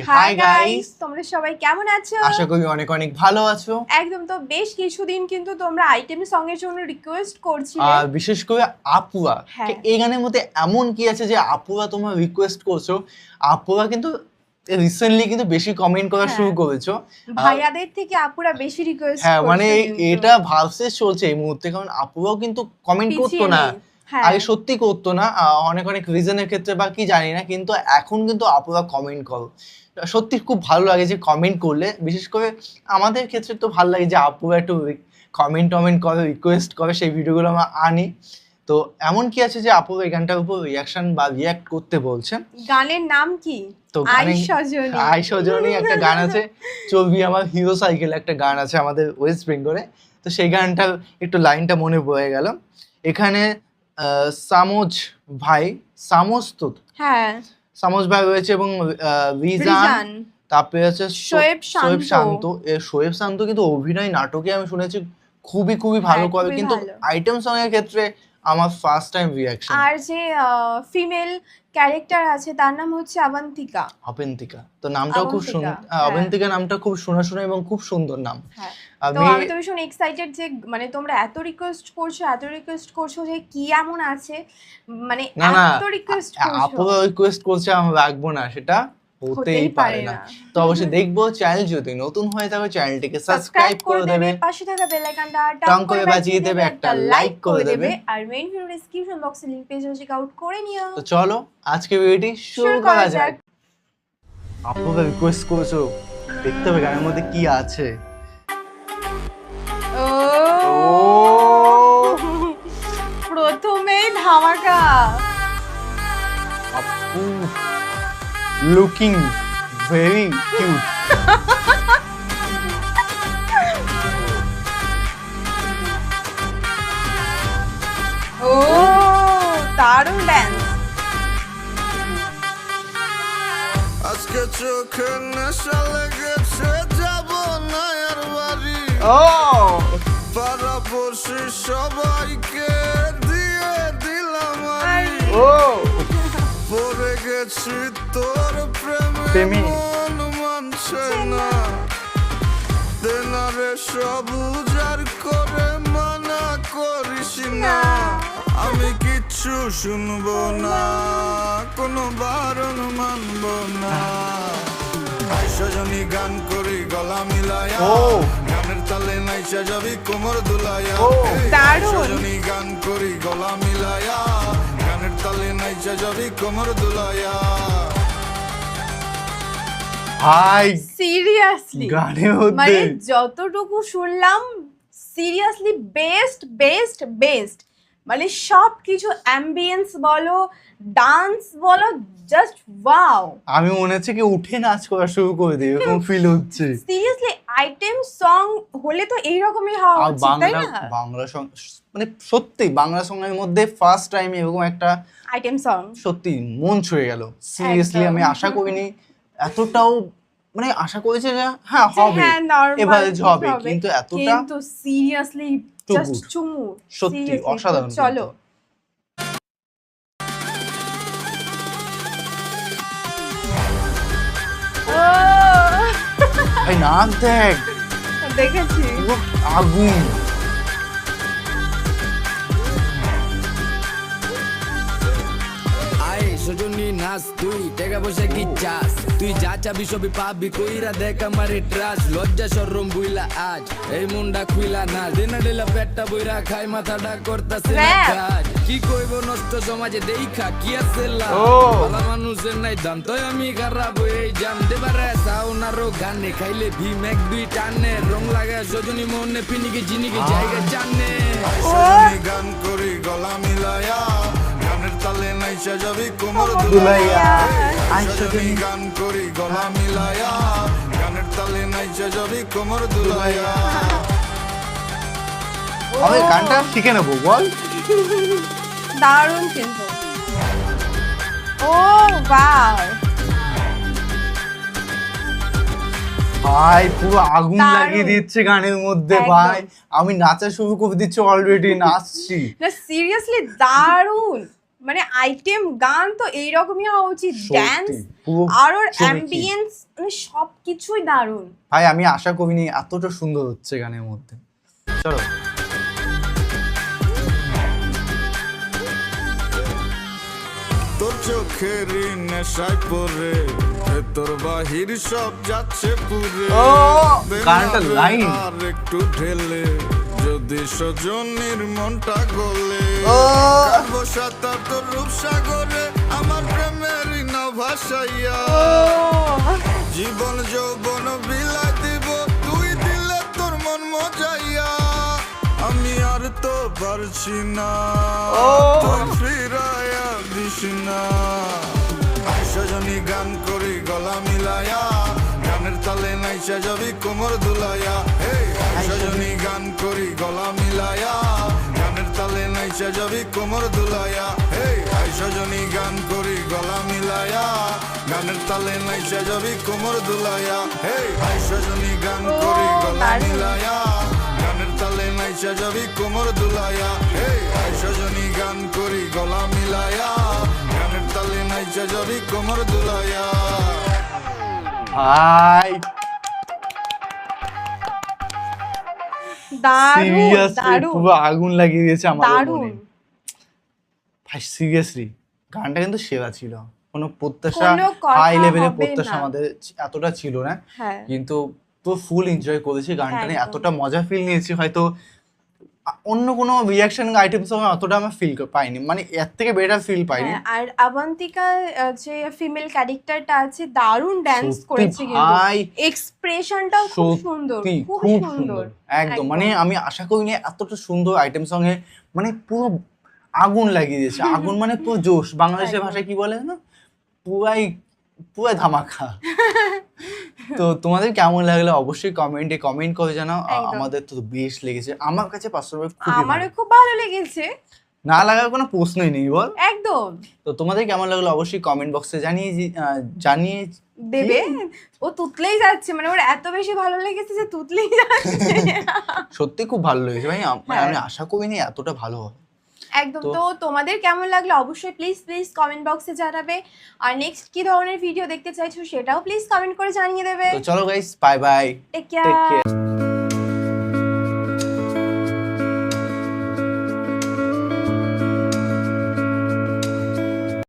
Hi guys, তোমরা সবাই কেমন আছো? আশা করি অনেক অনেক ভালো আছো। একদম। তো বেশ কিছুদিন কিন্তু তোমরা আইটেম সং এর জন্য রিকোয়েস্ট করছিলে, আর বিশেষ করে আপুরা। হ্যাঁ। এই গানের মধ্যে এমন কি আছে যে আপুরা তোমরা রিকোয়েস্ট করছো? আপুরা কিন্তু রিসেন্টলি কিন্তু বেশি কমেন্ট করা শুরু করেছো। ভাইয়াদের থেকে আপুরা বেশি রিকোয়েস্ট হ্যাঁ, করছে। মানে এটা ভার্সেস চলছে এই মুহূর্তে, কারণ আপুরাও কিন্তু কমেন্ট করতো না, আগে সত্যি করতো না, অনেক অনেক রিজনের ক্ষেত্রে বা কি জানি না, কিন্তু এখন কিন্তু আপুরা কমেন্ট করো। সত্যি খুব ভালো লাগে যে কমেন্ট করলে, বিশেষ করে আমাদের ক্ষেত্রে তো ভালো লাগে যে আপুরা একটু কমেন্ট করে, রিকোয়েস্ট করে, সেই ভিডিওগুলো আমরা আনি। তো এমন কি আছে যে আপুরা এই গানটার উপর রিয়াকশন বা রিয়াক্ট করতে বলছে। গানের নাম কি? তো আই সজনী একটা গান আছে, চলবি আমার হিরো সাইকেল একটা গান আছে আমাদের ওয়েস্ট বেঙ্গলে। তো সেই গানটা একটু লাইনটা মনে পড়ে গেল। এখানে সামোজ ভাই, হ্যাঁ সামোজ ভাই রয়েছে এবং রিজান, তারপরে আছে শোয়েব শান্ত। শোয়েব শান্ত কিন্তু অভিনয় নাটকে আমি শুনেছি খুবই ভালো করে, কিন্তু আইটেম সং এর ক্ষেত্রে আমার ফার্স্ট টাইম রিঅ্যাকশন। আর যে ফিমেল ক্যারেক্টার আছে তার নাম হচ্ছে অবন্তিকা। তো নামটাও খুব সুন্দর, অবন্তিকা নামটা খুব শোনা এবং খুব সুন্দর নাম। তো আমি তো ভীষণ এক্সাইটেড যে মানে তোমরা এত রিকোয়েস্ট করছো যে কি এমন আছে, মানে এত রিকোয়েস্ট করছো। আপুরা রিকোয়েস্ট করছে, আমি রাখবো না, সেটা হতেই পারে না। তো অবশ্যই দেখবো। চ্যানেল যদি নতুন হয়ে থাকে চ্যানেলটিকে সাবস্ক্রাইব করে দেবে, পাশে থাকা বেল আইকনটা টং করে বাজিয়ে দেবে, একটা লাইক করে দেবে, আর মেইন ভিডিও ডেসক্রিপশন বক্সে লিংক পেজ চেক আউট করে নিও। তো চলো আজকে ভিডিওটি শুরু করা যাক। আপুরা রিকোয়েস্ট করছো, দেখতে হবে গানের মধ্যে কি আছে। প্রথমেই ধামাকা। আপু লুকিং ভেরি কিউট। ও দারুণ ডান্স। আজকে চোখে নেশা লেগেছে, যাব না আর বাড়ি। ও পাড়াপড়শি সবাইকে দিয়ে দিলাম আমি। ও পড়ে গেছি তোর প্রেমে, মন মানছে না। তেনারে সব উজাড় করে মানা করিস না। আমি কিচ্ছু শুনবো না, কোনো বারণ মানবো না। সজনী গান করি গলা মিলায়া, গানের তালে নাইচা যাবি কোমর দুলায়া। সজনী গান করি গলা মিলায়া, গানের তালে নাইচা যাবি কোমর দুলায়া। হাই সিরিয়াসলি গানের মধ্যে মানে যতটুকু শুনলাম, সিরিয়াসলি বেস্ট। মানে সব কিছু অ্যাম্বিয়েন্স বলো, ডান্স বলো, জাস্ট ওয়াও। আমি মনে হচ্ছে কি উঠে নাচ করা শুরু করে দিই, এরকম ফিল হচ্ছে। সিরিয়াসলি আইটেম সং হলে তো এইরকমই হওয়া উচিত, তাই না? বাংলা সং মানে সত্যি বাংলা সং এর মধ্যে ফার্স্ট টাইম এরকম একটা আইটেম সং সত্যি মন ছুঁয়ে গেল। সিরিয়াসলি আমি আশা করিনি এতটাও, মানে আশা করেছি যে হ্যাঁ হবে, এভারেজ হবে, কিন্তু এতটা, কিন্তু সিরিয়াসলি জাস্ট চুমু, সত্যি অসাধারণ। চলো ভাই নাচ দেখ, দেখেছি আগুন। সজনী নাচ, তুই টাকা পয়সা কি চাস? তুই যা চাবি সবই পাবি, কইরা দেখ আমারে ট্রাস। লজ্জা শরম বুইলা আজ এই মুন্ডা খুইলা না, দিনা ডেলা পেটটা বইরা খাই, মাথাটা করতাছে না কাজ। কি কইব নষ্ট সমাজে দেখা কি আছে লাভ? ভালো মানুষের নাই দাম, তাই আমি খারাপ হয়ে জাম দেবারে সাউনারও গানে খাইলে ভীম এক দুই টানে। রং লাগায় সজনী মনে পিনিকে জিনিকে জায়গা জানে। সজনী গান করি গলা মিলায়া, গানের তালে নাইচা যাবি কোমর দুলাইয়া। সজনী গান করি গলা মিলায়া, গানের তালে নাইচা যাবি কোমর দুলাইয়া। আমি গানটা শিখে নেবো, বল। দারুণ কিন্তু। ও বাহ, ভাই পুরো আগুন লাগিয়ে দিচ্ছে গানের মধ্যে। ভাই আমি নাচা শুরু করে দিচ্ছি, অলরেডি নাচছি। না সিরিয়াসলি দারুণ। মানে আইটেম গান তো এইরকমই হওয়া উচিত, ড্যান্স পুরো আর ওর চমকে। অ্যাম্বিয়েন্স মানে সবকিছুই দারুণ। ভাই আমি আশা করিনি এতটা সুন্দর হচ্ছে গানের মধ্যে। চলো তোর চোখের নেশায় পড়ে তোর বাহির সব যাচ্ছে পুরে ও, গানটার লাইন। আর একটু ঢেলে যদি সজনীর মনটা গলে ও। বসাতা তোর রূপসাগরে আমার প্রেমের না ভাসাইয়া জীবন যৌবন বিলাই দিব তুই দিলে তোর মন মজাইয়া আমি আর তো পারছি না তুই ফিরাইয়া দিস না সজনী গান করি গলা মিলায়া গানের তালে নাইচা যাবি কোমর দুলাইয়া সজনী গান করি গলা মিলায়া গানের তালে নাইচা যাবি কোমর দুলাইয়া সজনী গান করি গলা মিলায়া গানের তালে নাইচা যাবি কোমর দুলাইয়া সজনী গান করি গলা মিলায়া গানের তালে নাইচা যাবি কোমর দুলাইয়া সজনী গান করি গলা মিলায়া গানের তালে নাইচা যাবি কোমর দুলাইয়া। ভাই দারুণ সিরিয়াসলি দারুণ পুরো আগুন লাগিয়ে দিয়েছে আমার দারুণ। মনে। ভাই সিরিয়াসলি গানটা কিন্তু সেরা ছিল, কোনো প্রত্যাশা কোনো কথা হাই লেভেলের হবে প্রত্যাশা না। আমাদের এতটা ছিল না, হ্যাঁ কিন্তু তো ফুল এনজয় করেছি গানটা নিয়ে, একদম। এতটা মজা ফিল নিয়েছি হয়তো অন্য কোনো রিয়াকশন আইটেম সঙ্গে অতটা আমি ফিল পাইনি, মানে এর থেকে বেটার ফিল পাইনি। হ্যাঁ, আর অবন্তিকা যে ফিমেল ক্যারেক্টারটা আছে দারুণ ড্যান্স সত্যি করেছে, কিন্তু ভাই এক্সপ্রেশনটাও খুব সুন্দর, সত্যি খুব খুব সুন্দর সুন্দর একদম, একদম। মানে আমি আশা করিনি এতটা সুন্দর আইটেম সঙ্গে, মানে পুরো আগুন লাগিয়ে দিয়েছে, আগুন মানে পুরো জোশ, বাংলাদেশের একদম। ভাষায় কি বলে না, পুরাই পুরো ধামাকা। তো তোমাদের কেমন লাগলো অবশ্যই কমেন্টে কমেন্ট করে জানাও। একদম। আমাদের তো বেশ লেগেছে, আমার কাছে পার্সোনালি খুবই আমারও ভালো। খুব ভালো লেগেছে না লাগার কোনো প্রশ্নই নেই বল। একদম। তো তোমাদের কেমন লাগলো অবশ্যই কমেন্ট বক্সে জানিয়ে দেবে, ও তুতলেই যাচ্ছে, মানে ওর এত বেশি ভালো লেগেছে যে তুতলেই যাচ্ছে। সত্যি খুব ভালো লেগেছে ভাই, হ্যাঁ। আমি আশা করিনি এতটা ভালো হবে। একদম। তো তোমাদের কেমন লাগলো অবশ্যই প্লিজ কমেন্ট বক্সে জানাবে, আর নেক্সট কি ধরনের ভিডিও দেখতে চাইছো সেটাও প্লিজ কমেন্ট করে জানিয়ে দেবে। তো চলো guys, bye bye, take take care. Care.